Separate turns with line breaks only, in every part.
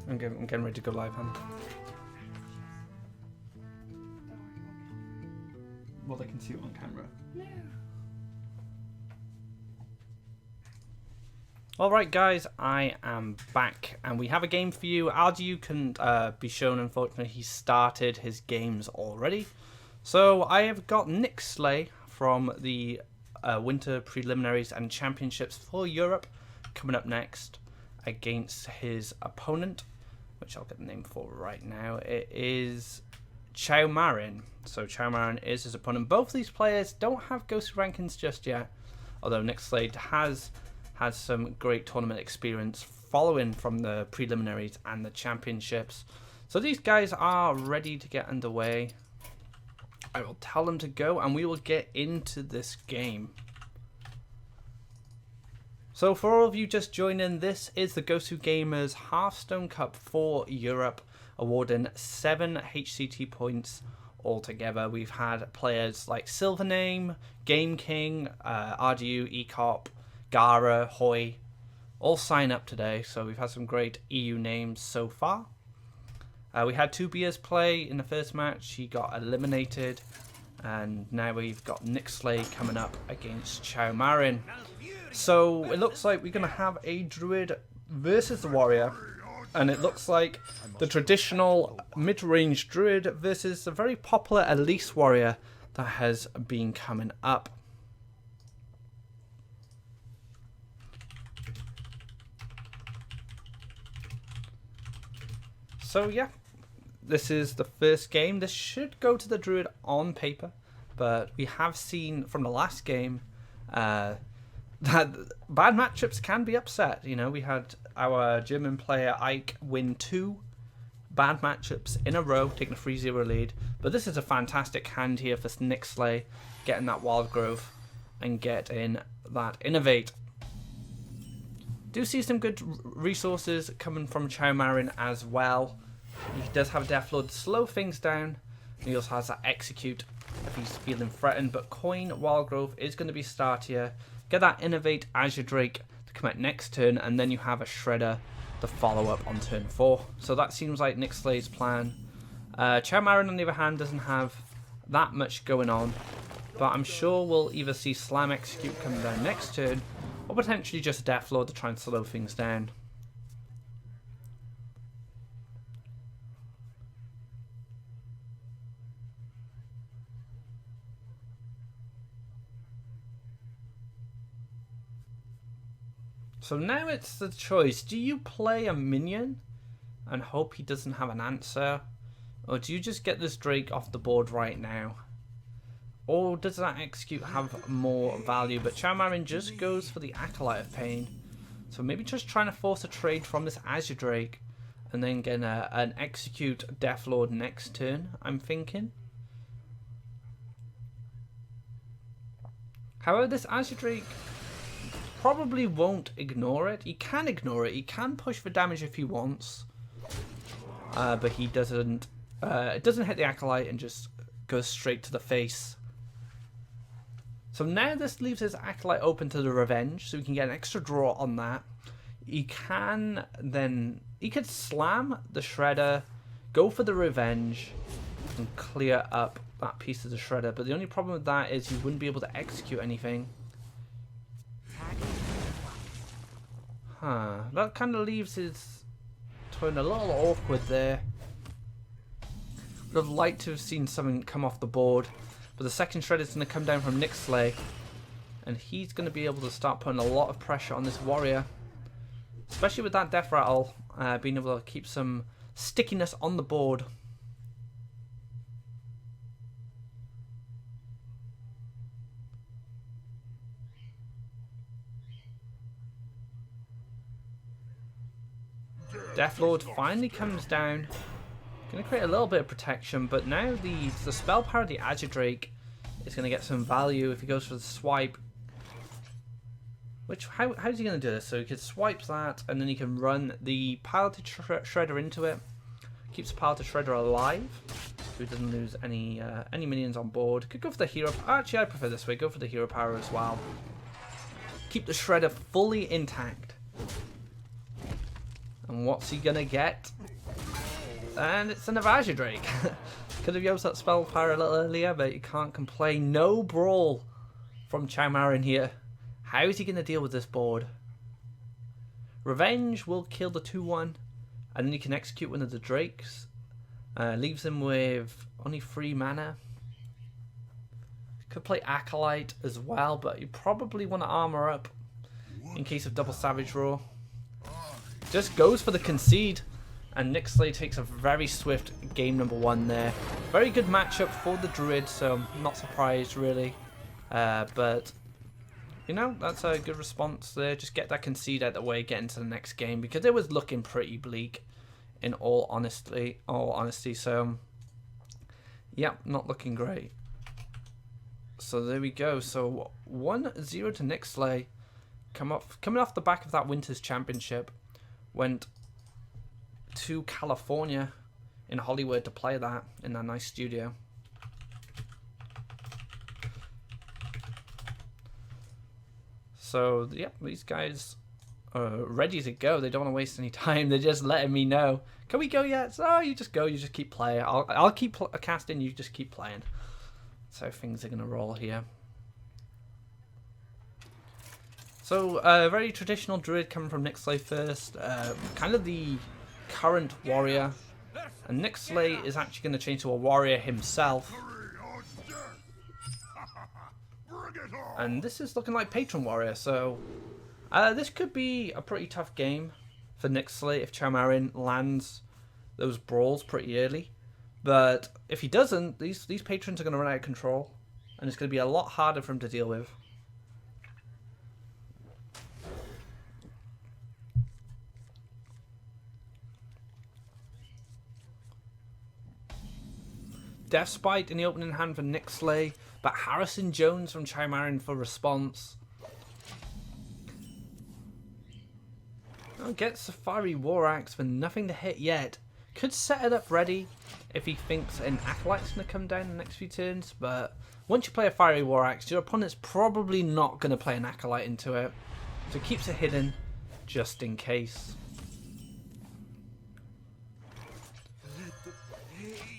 I'm getting ready to go live, huh? Well, they can see it on camera.
No.
Alright guys, I am back and we have a game for you. RGU couldn't be shown, unfortunately. He started his games already. So I have got Nicslay from the Winter Preliminaries and Championships for Europe coming up next against his opponent, which I'll get the name for right now. It is Choumarin. So Choumarin is his opponent. Both of these players don't have Gosu rankings just yet, although Nicslay has some great tournament experience following from the preliminaries and the championships. So these guys are ready to get underway. I will tell them to go and we will get into this game. So for all of you just joining, this is the GosuGamers Hearthstone Cup for Europe, awarding 7 HCT points altogether. We've had players like Silvername, Game King, RDU, Ecop, Gara, Hoy, all sign up today. So we've had some great EU names so far. We had 2 Beers play in the first match. He got eliminated. And now we've got Nicslay coming up against Choumarin. So it looks like we're going to have a Druid versus the Warrior. And it looks like the traditional mid-range Druid versus the very popular Elise Warrior that has been coming up. So yeah, this is the first game. This should go to the Druid on paper, but we have seen from the last game that bad matchups can be upset. You know, we had our German player Ike win 2 bad matchups in a row, taking a 3-0 lead. But this is a fantastic hand here for Nicslay, getting that Wild Growth and getting that Innovate. Do see some good resources coming from Choumarin as well. He does have Death Lord to slow things down. He also has that Execute if he's feeling threatened. But Coin Wild Growth is going to be start here. Get that Innovate Azure Drake to come out next turn, and then you have a Shredder to follow up on turn 4. So that seems like Nickslay's plan. Choumarin, on the other hand, doesn't have that much going on, but I'm sure we'll either see Slam Execute come down next turn, or potentially just Death Lord to try and slow things down. So now it's the choice. Do you play a minion and hope he doesn't have an answer? Or do you just get this Drake off the board right now? Or does that Execute have more value? But Choumarin just goes for the Acolyte of Pain. So maybe just trying to force a trade from this Azure Drake and then get an Execute Death Lord next turn, I'm thinking. However, this Azure Drake probably won't ignore it. He can ignore it. He can push for damage if he wants. But he doesn't. It doesn't hit the Acolyte and just goes straight to the face. So now this leaves his Acolyte open to the Revenge, so we can get an extra draw on that. He can then... He could slam the Shredder, go for the Revenge, and clear up that piece of the Shredder. But the only problem with that is he wouldn't be able to execute anything. That kind of leaves his turn a little awkward there. Would have liked to have seen something come off the board, but the second Shredder is going to come down from Nicslay, and he's going to be able to start putting a lot of pressure on this Warrior, especially with that Death Rattle, being able to keep some stickiness on the board. Death Lord finally comes down. Going to create a little bit of protection, but now the spell power of the Azure Drake is going to get some value if he goes for the swipe. Which, how's he going to do this? So he can swipe that, and then he can run the Piloted Shredder into it. Keeps the Piloted Shredder alive, so he doesn't lose any minions on board. Could go for the hero. Actually, I prefer this way. Go for the hero power as well. Keep the Shredder fully intact. And what's he gonna get? And it's an Navaja Drake. Could have used that spell fire a little earlier, but you can't complain. No brawl from Choumarin here. How is he going to deal with this board? Revenge will kill the 2-1, and then he can execute one of the Drakes. Leaves him with only 3 mana. Could play Acolyte as well, but you probably want to armor up in case of double Savage Roar. Just goes for the concede, and Nicslay takes a very swift game number 1 there. Very good matchup for the Druid, so I'm not surprised really. But you know, that's a good response there. Just get that concede out of the way, get into the next game, because it was looking pretty bleak in all honesty. So yeah, not looking great. So there we go. So 1-0 to Nicslay. Coming off the back of that Winter's Championship. Went to California in Hollywood to play that in that nice studio. So yeah, these guys are ready to go. They don't want to waste any time. They're just letting me know. Can we go yet? So you just go. You just keep playing. I'll keep casting. You just keep playing. That's how things are gonna roll here. So very traditional Druid coming from Nicslay first. Kind of the current warrior. And Nicslay is actually going to change to a warrior himself. And this is looking like Patron Warrior. So this could be a pretty tough game for Nicslay if Choumarin lands those brawls pretty early. But if he doesn't, these patrons are going to run out of control. And it's going to be a lot harder for him to deal with. Death Spite in the opening hand for Nicslay, but Harrison Jones from Choumarin for response. Oh, get Safari War Axe for nothing to hit yet. Could set it up ready if he thinks an Acolyte's going to come down in the next few turns, but once you play a Fiery War Axe, your opponent's probably not going to play an Acolyte into it, so it keeps it hidden just in case.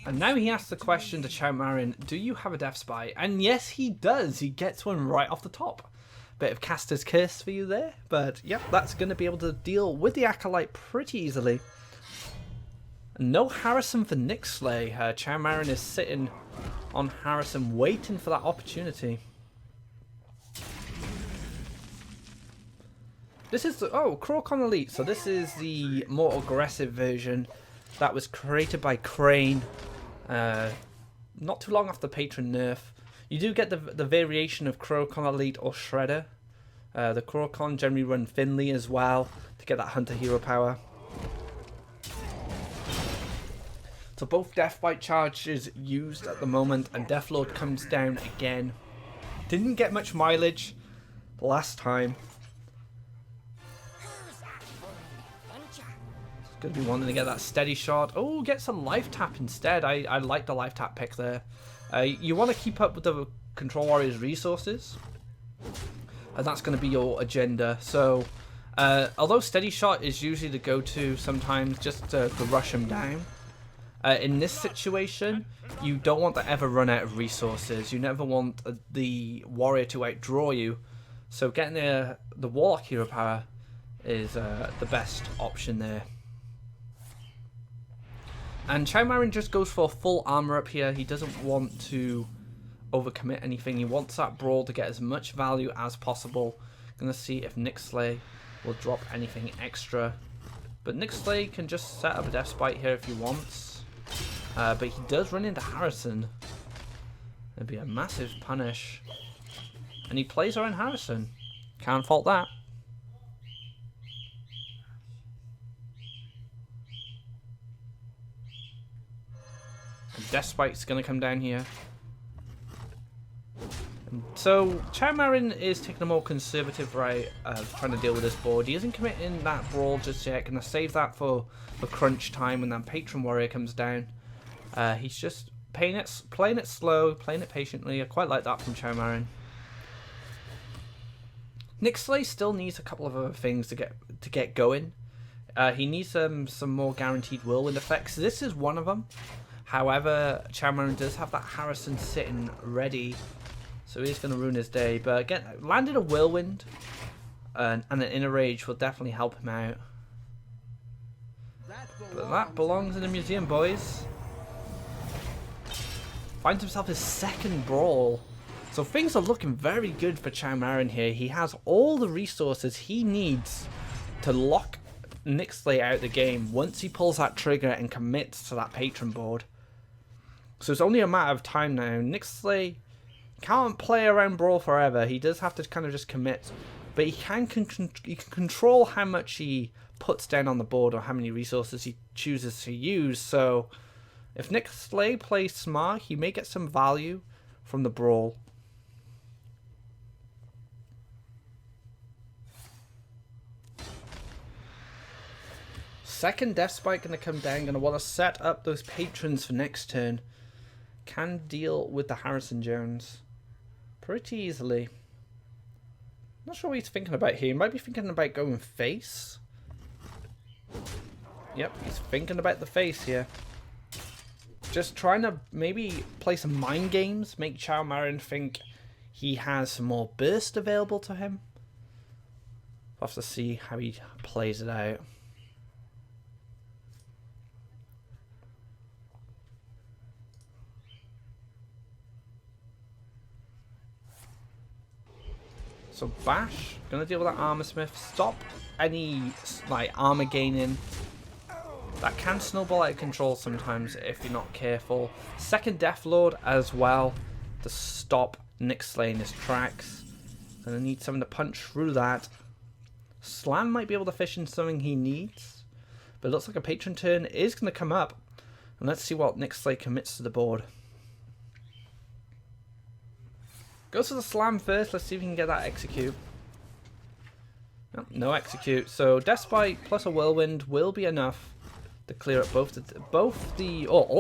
And now he asks the question to Choumarin, do you have a Death Spite? And yes, he does. He gets one right off the top. Bit of Caster's Curse for you there. But yep, that's going to be able to deal with the Acolyte pretty easily. And no Harrison for Nicslay. Choumarin is sitting on Harrison, waiting for that opportunity. This is the... Oh, Crocon Elite. So this is the more aggressive version that was created by Crane. Not too long after Patron nerf. You do get the variation of Crocon Elite or Shredder. The Crocon generally run Finley as well to get that Hunter hero power. So both Deathbite charges used at the moment, and Deathlord comes down again. Didn't get much mileage last time. Going to be wanting to get that steady shot. Oh, gets a life tap instead. I like the life tap pick there. You want to keep up with the Control Warrior's resources, and that's going to be your agenda. So, although steady shot is usually the go-to sometimes just to rush him down, in this situation, you don't want to ever run out of resources. You never want the warrior to outdraw you. So getting the Warlock hero power is the best option there. And Choumarin just goes for full armor up here. He doesn't want to overcommit anything. He wants that brawl to get as much value as possible. Gonna see if Nicslay will drop anything extra. But Nicslay can just set up a Death Spite here if he wants. But he does run into Harrison. It'd be a massive punish. And he plays around Harrison. Can't fault that. Death Spite's going to come down here. So Choumarin is taking a more conservative route of trying to deal with this board. He isn't committing that brawl just yet. Going to save that for crunch time when that Patron Warrior comes down. He's just playing it slow, playing it patiently. I quite like that from Choumarin. Nicslay still needs a couple of other things to get going. He needs some more guaranteed whirlwind effects. This is one of them. However, Choumarin does have that Harrison sitting ready, so he's going to ruin his day. But again, landed a whirlwind and an inner rage will definitely help him out. But that belongs in the museum, boys. Finds himself his second brawl. So things are looking very good for Choumarin here. He has all the resources he needs to lock Nicslay out of the game once he pulls that trigger and commits to that patron board. So it's only a matter of time now. Nicslay can't play around brawl forever. He does have to kind of just commit. But he can control how much he puts down on the board or how many resources he chooses to use. So if Nicslay plays smart, he may get some value from the brawl. Second Death Spike going to come down. Going to want to set up those patrons for next turn. Can deal with the Harrison Jones pretty easily. Not sure what he's thinking about here. He might be thinking about going face. Yep, he's thinking about the face here. Just trying to maybe play some mind games. Make Choumarin think he has some more burst available to him. We'll have to see how he plays it out. So Bash, gonna deal with that Armor Smith. Stop any like armor gaining. That can snowball out of control sometimes if you're not careful. Second Death Lord as well to stop Nicslay in his tracks. Gonna need someone to punch through that. Slam might be able to fish in something he needs, but it looks like a patron turn is gonna come up. And let's see what Nicslay commits to the board. Goes for the slam first. Let's see if we can get that execute. No execute. So Deathspite plus a whirlwind will be enough to clear up all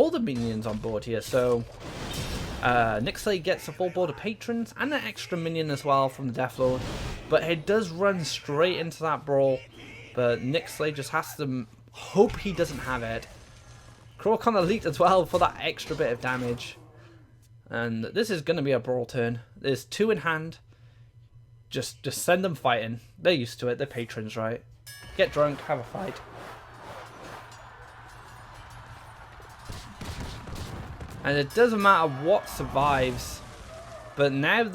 the minions on board here. So Nicslay gets a full board of patrons and an extra minion as well from the Death Lord. But it does run straight into that brawl. But Nicslay just has to hope he doesn't have it. Crowcon Elite as well for that extra bit of damage. And this is going to be a brawl turn. There's two in hand. Just send them fighting. They're used to it. They're patrons, right? Get drunk, have a fight. And it doesn't matter what survives. But now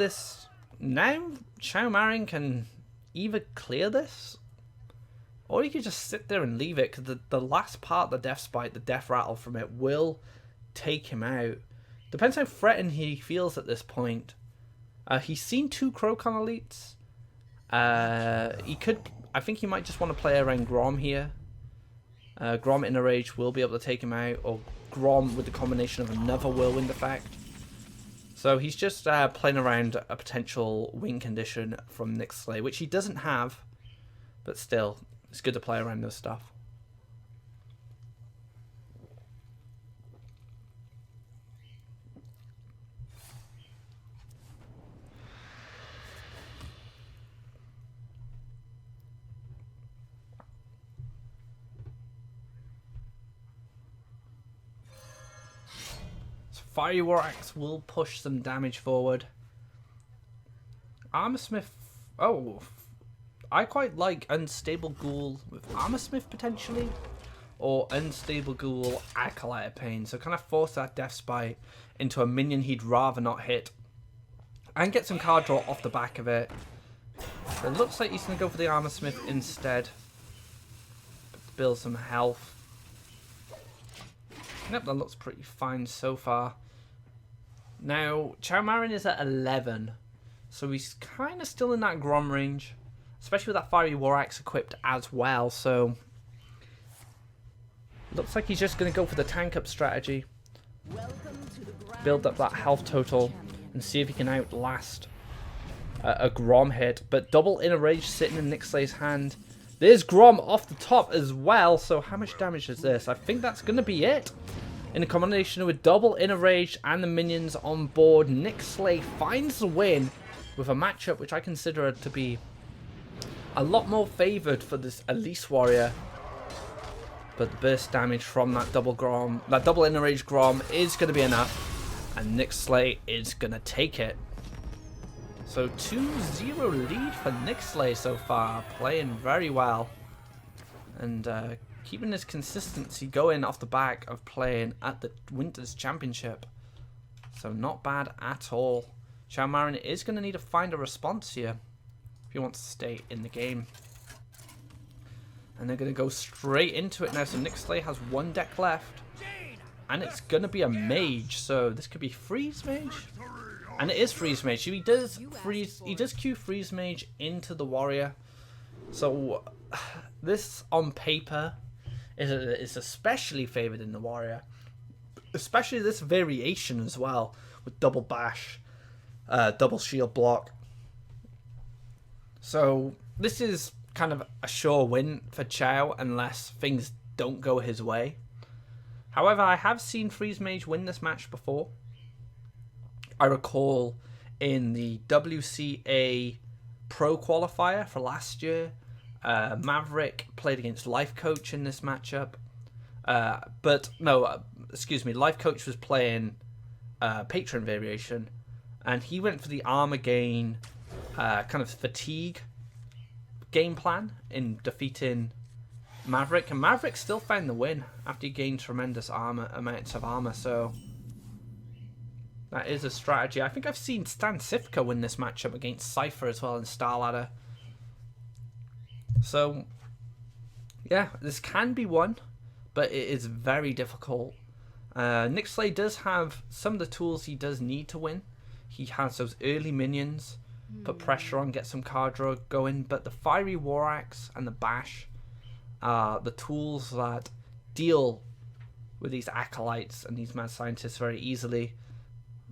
Choumarin can either clear this, or you could just sit there and leave it, because the last part, the Death Spite, the Death Rattle from it, will take him out. Depends how threatened he feels at this point. He's seen two Crowcon Elites. I think he might just want to play around Grom here. Grom in a rage will be able to take him out, or Grom with the combination of another Whirlwind effect. So he's just playing around a potential win condition from Nicslay, which he doesn't have, but still, it's good to play around this stuff. Fiery War Axe will push some damage forward. Armor Smith. Oh, I quite like Unstable Ghoul with Armor Smith potentially, or Unstable Ghoul Acolyte of Pain. So kind of force that Death Spite into a minion he'd rather not hit, and get some card draw off the back of it. It looks like he's going to go for the Armor Smith instead. Build some health. Yep, that looks pretty fine so far. Now, Choumarin is at 11, so he's kind of still in that Grom range, especially with that Fiery War Axe equipped as well, so looks like he's just going to go for the tank up strategy, build up that health total, and see if he can outlast a Grom hit. But double inner rage sitting in Nixlay's hand. There's Grom off the top as well, so how much damage is this? I think that's going to be it. In a combination with double inner rage and the minions on board, Nicslay finds the win with a matchup which I consider to be a lot more favoured for this Elise Warrior. but the burst damage from that double Grom, that double inner rage Grom is going to be enough. And Nicslay is going to take it. So 2-0 lead for Nicslay so far. Playing very well. And keeping his consistency going off the back of playing at the Winter's Championship. So not bad at all. Choumarin is going to need to find a response here if he wants to stay in the game. And they're going to go straight into it now. So Nicslay has one deck left. And it's going to be a mage. So this could be freeze mage. And it is freeze mage. He does queue freeze mage into the warrior. So this on paper is especially favored in the warrior. Especially this variation as well. With double bash. Double shield block. So this is kind of a sure win for Chow unless things don't go his way. However, I have seen Freeze Mage win this match before. I recall in the WCA Pro Qualifier for last year, Maverick played against Life Coach in this matchup. Excuse me, Life Coach was playing Patron variation, and he went for the armor gain, kind of fatigue game plan in defeating Maverick, and Maverick still found the win after he gained tremendous amounts of armor. So that is a strategy. I think I've seen Stan Sifka win this matchup against Cypher as well in Star Ladder. So yeah, this can be won, but it is very difficult. Nicslay does have some of the tools he does need to win. He has those early minions, put pressure on, get some card draw going, but the Fiery War Axe and the Bash are the tools that deal with these acolytes and these mad scientists very easily.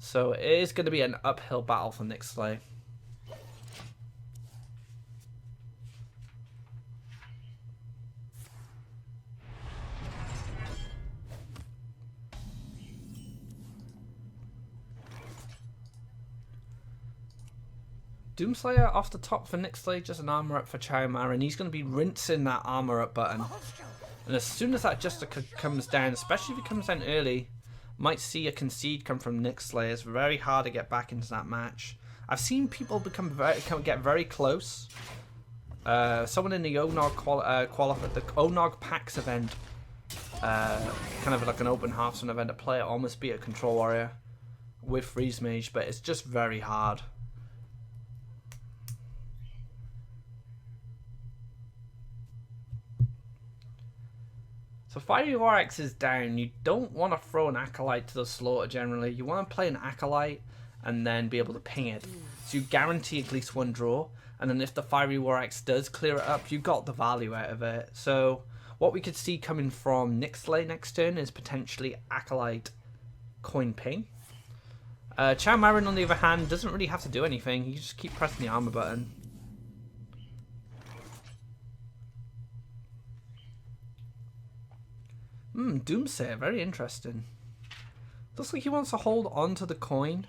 So it is going to be an uphill battle for Nicslay. Doomslayer off the top for Nicslay, just an armor up for Choumarin. He's going to be rinsing that armor up button. And as soon as that just comes down, especially if it comes down early, might see a concede come from Nicslay. It's very hard to get back into that match. I've seen people get very close. Someone in the ONOG the ONOG PAX event, kind of like an open Hearthstone event, a player almost beat a Control Warrior with Freeze Mage, but it's just very hard. So Fiery War Axe is down. You don't want to throw an Acolyte to the slaughter generally. You want to play an Acolyte and then be able to ping it. So you guarantee at least one draw. And then if the Fiery War Axe does clear it up, you got the value out of it. So what we could see coming from Nicslay next turn is potentially Acolyte coin ping. Choumarin on the other hand doesn't really have to do anything. You just keep pressing the armor button. Doomsayer, very interesting. Looks like he wants to hold on to the coin.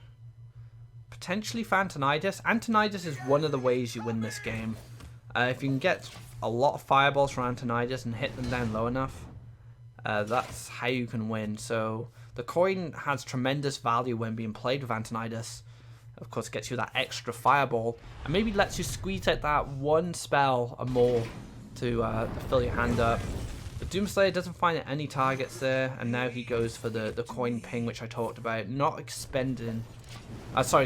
Potentially for Antonidas. Antonidas is one of the ways you win this game. If you can get a lot of fireballs from Antonidas and hit them down low enough, that's how you can win. So the coin has tremendous value when being played with Antonidas. Of course, it gets you that extra fireball and maybe lets you squeeze out that one spell or more to fill your hand up. But Doomslayer doesn't find any targets there, and now he goes for the coin ping, which I talked about. Not expending...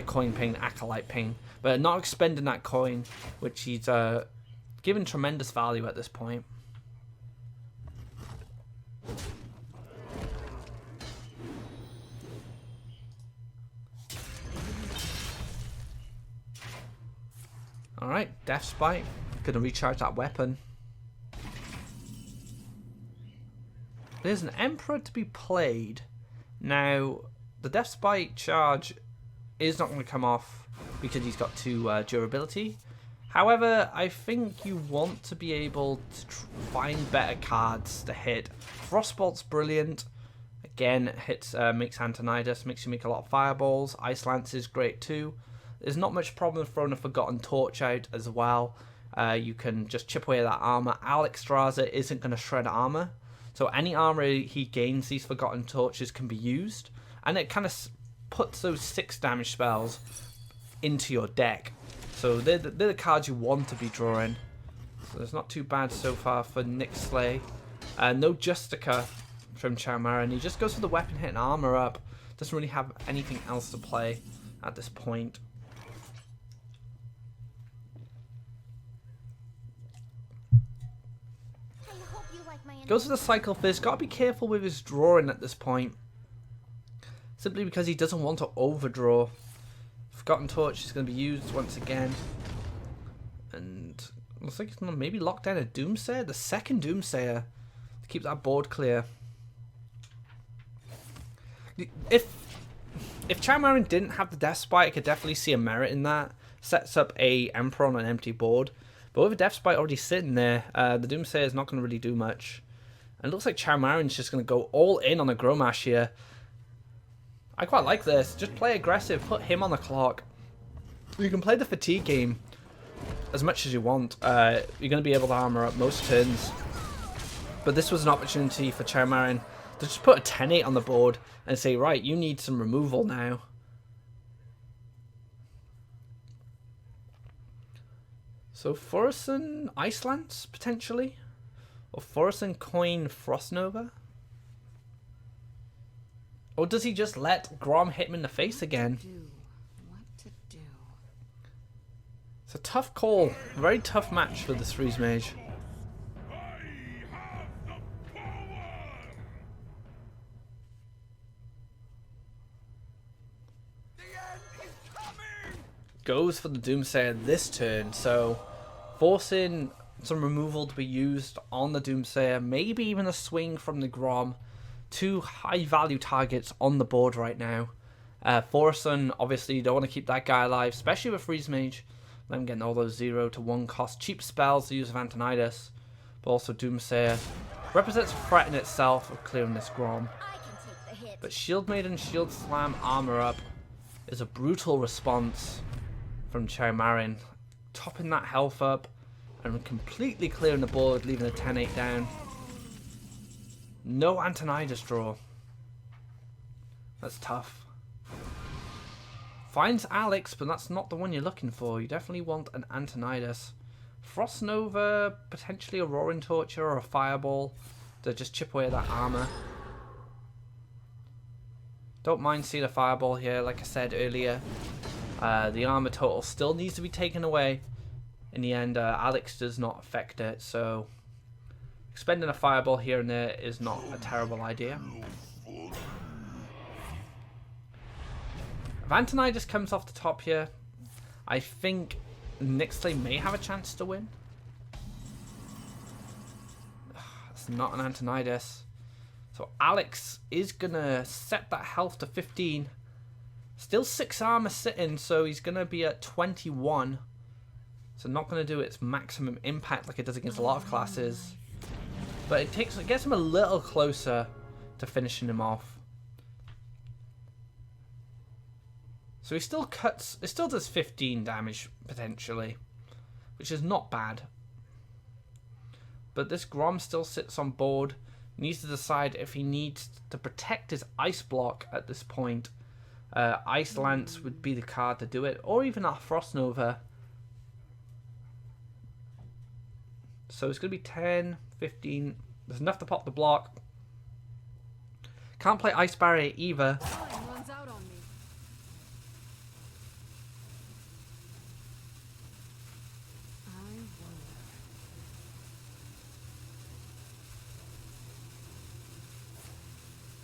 coin ping, Acolyte ping. But not expending that coin, which he's given tremendous value at this point. Alright, Death Spite. Gonna recharge that weapon. There's an Emperor to be played. Now, the Death Spite charge is not going to come off because he's got 2 durability. However, I think you want to be able to find better cards to hit. Frostbolt's brilliant. Again, hits makes Antonidas, makes you make a lot of fireballs. Ice Lance is great too. There's not much problem throwing a Forgotten Torch out as well. You can just chip away at that armor. Alexstrasza isn't going to shred armor. So any armor he gains, these Forgotten Torches can be used. And it kind of puts those 6 damage spells into your deck. So they're the cards you want to be drawing. So it's not too bad so far for Nicslay. No Justica from Choumarin. He just goes for the weapon hit and armor up. Doesn't really have anything else to play at this point. Goes for the Cycle Fist. Got to be careful with his drawing at this point. Simply because he doesn't want to overdraw. Forgotten Torch is going to be used once again. And looks like he's going to maybe lock down a Doomsayer. The second Doomsayer to keep that board clear. If Choumarin didn't have the Death Spite, I could definitely see a merit in that. Sets up a Emperor on an empty board. But with a Death Spite already sitting there, the Doomsayer is not going to really do much. And it looks like Choumarin's just going to go all in on a Grommash here. I quite like this. Just play aggressive. Put him on the clock. You can play the fatigue game as much as you want. You're going to be able to armor up most turns. But this was an opportunity for Choumarin to just put a 10-8 on the board and say, right, you need some removal now. So Forison Icelance, potentially? Or Forison Coin Frostnova? Or does he just let Grom hit him in the face again?
What to do?
It's a tough call. Very tough match for this Freeze Mage. Goes for the Doomsayer this turn, so forcing some removal to be used on the Doomsayer, maybe even a swing from the Grom. 2 high value targets on the board right now. Forison, obviously you don't want to keep that guy alive, especially with Freeze Mage. Them getting all those 0 to 1 cost cheap spells to use of Antonidas, but also Doomsayer represents a threat in itself of clearing this Grom. But Shield Maiden, Shield Slam, armor up is a brutal response from Choumarin, topping that health up and completely clearing the board, leaving a 10-8 down. No Antonidas draw. That's tough. Finds Alex, but that's not the one you're looking for. You definitely want an Antonidas. Frost Nova, potentially a Roaring Torture or a Fireball to just chip away at that armor. Don't mind seeing a Fireball here, like I said earlier. The armor total still needs to be taken away. In the end, Alex does not affect it, so expending a Fireball here and there is not a terrible idea. If Antonidas comes off the top here, I think Nicslay may have a chance to win. It's not an Antonidas. So Alex is going to set that health to 15. Still 6 armor sitting, so he's going to be at 21. So not going to do its maximum impact like it does against a lot of classes. But it gets him a little closer to finishing him off. So he still does 15 damage potentially, which is not bad. But this Grom still sits on board. Needs to decide if he needs to protect his Ice Block at this point. Ice Lance would be the card to do it, or even a Frost Nova. So it's going to be 10, 15. There's enough to pop the block. Can't play Ice Barrier either.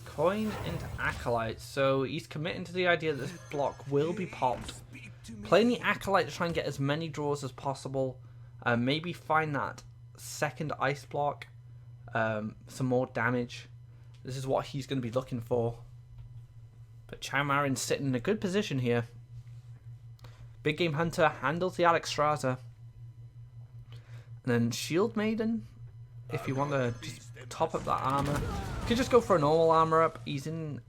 Coin into Acolyte, so he's committing to the idea that this block will be popped. Playing the Acolyte to try and get as many draws as possible. Maybe find that second Ice Block, some more damage. This is what he's going to be looking for. But Choumarin's sitting in a good position here. Big Game Hunter handles the Alex Strata. And then Shield Maiden, if you want to just top up that armor. You could just go for a normal armor up. He's in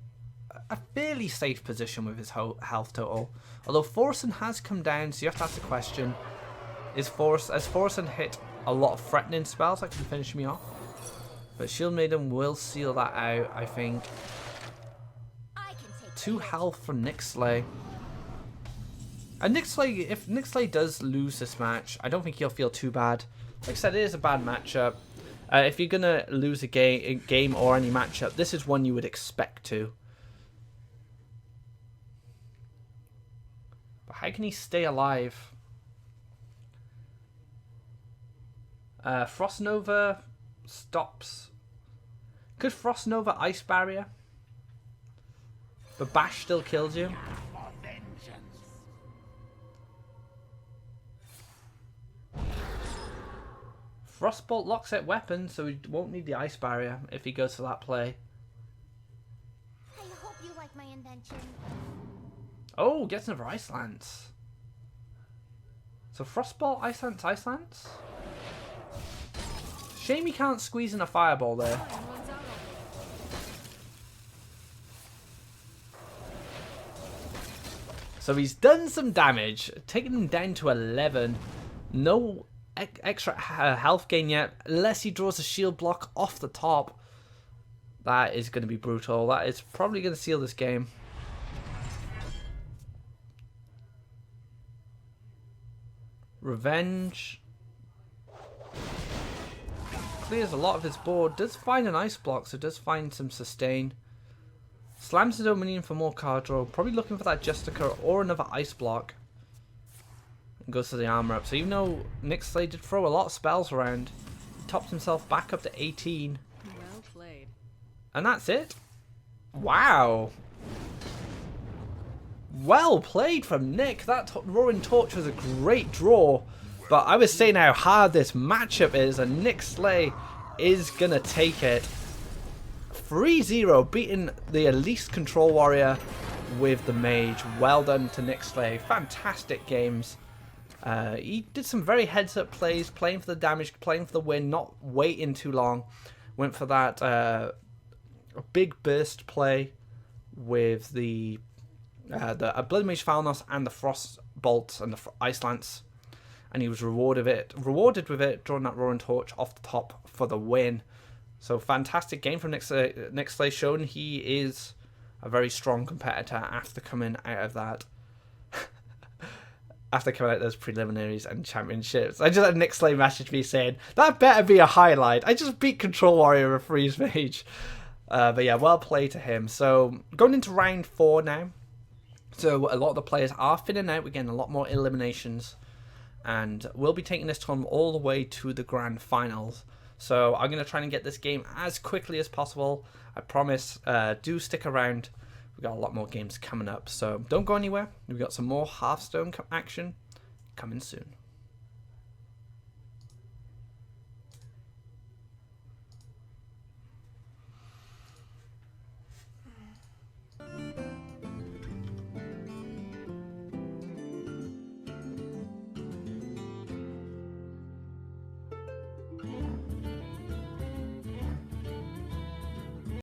a fairly safe position with his health total. Although Forison has come down, so you have to ask the question, has Forison hit a lot of threatening spells that can finish me off? But Shield Maiden will seal that out, I think. 2 health from Nicslay. And Nicslay, if Nicslay does lose this match, I don't think he'll feel too bad. Like I said, it is a bad matchup. If you're going to lose a game or any matchup, this is one you would expect to. But how can he stay alive? Frost Nova stops. Could Frost Nova Ice Barrier? But Bash still kills you. Frostbolt locks out weapons, so he won't need the Ice Barrier if he goes for that play.
I hope you like my invention.
Oh, gets another Ice Lance. So Frostbolt, Ice Lance, Ice Lance? Shame he can't squeeze in a Fireball there. So he's done some damage, taking him down to 11. No extra health gain yet, unless he draws a shield block off the top. That is going to be brutal. That is probably going to seal this game. Revenge. Clears a lot of his board. Does find an ice block, so does find some sustain. Slams the Dominion for more card draw. Probably looking for that Justica or another ice block. And goes to the armor up. So even though Nicslay did throw a lot of spells around, he tops himself back up to 18.
Well played.
And that's it. Wow. Well played from Nick. That Roaring Torch was a great draw. But I was saying how hard this matchup is, and Nicslay is going to take it. 3-0, beating the Elise Control Warrior with the Mage. Well done to Nicslay. Fantastic games. He did some very heads-up plays, playing for the damage, playing for the win, not waiting too long. Went for that big burst play with the Blood Mage Falnos and the Frost Bolt and the Ice Lance. And he was rewarded with it, drawing that Roaring Torch off the top for the win. So fantastic game from Nicslay, showing he is a very strong competitor after coming out of that. After coming out of those preliminaries and championships. I just had Nicslay message me saying, that better be a highlight. I just beat Control Warrior with Freeze Mage. But yeah, well played to him. So going into round 4 now. So a lot of the players are thinning out. We're getting a lot more eliminations. And we'll be taking this tournament all the way to the grand finals. So I'm going to try and get this game as quickly as possible. I promise. Do stick around. We've got a lot more games coming up. So don't go anywhere. We've got some more Hearthstone action coming soon.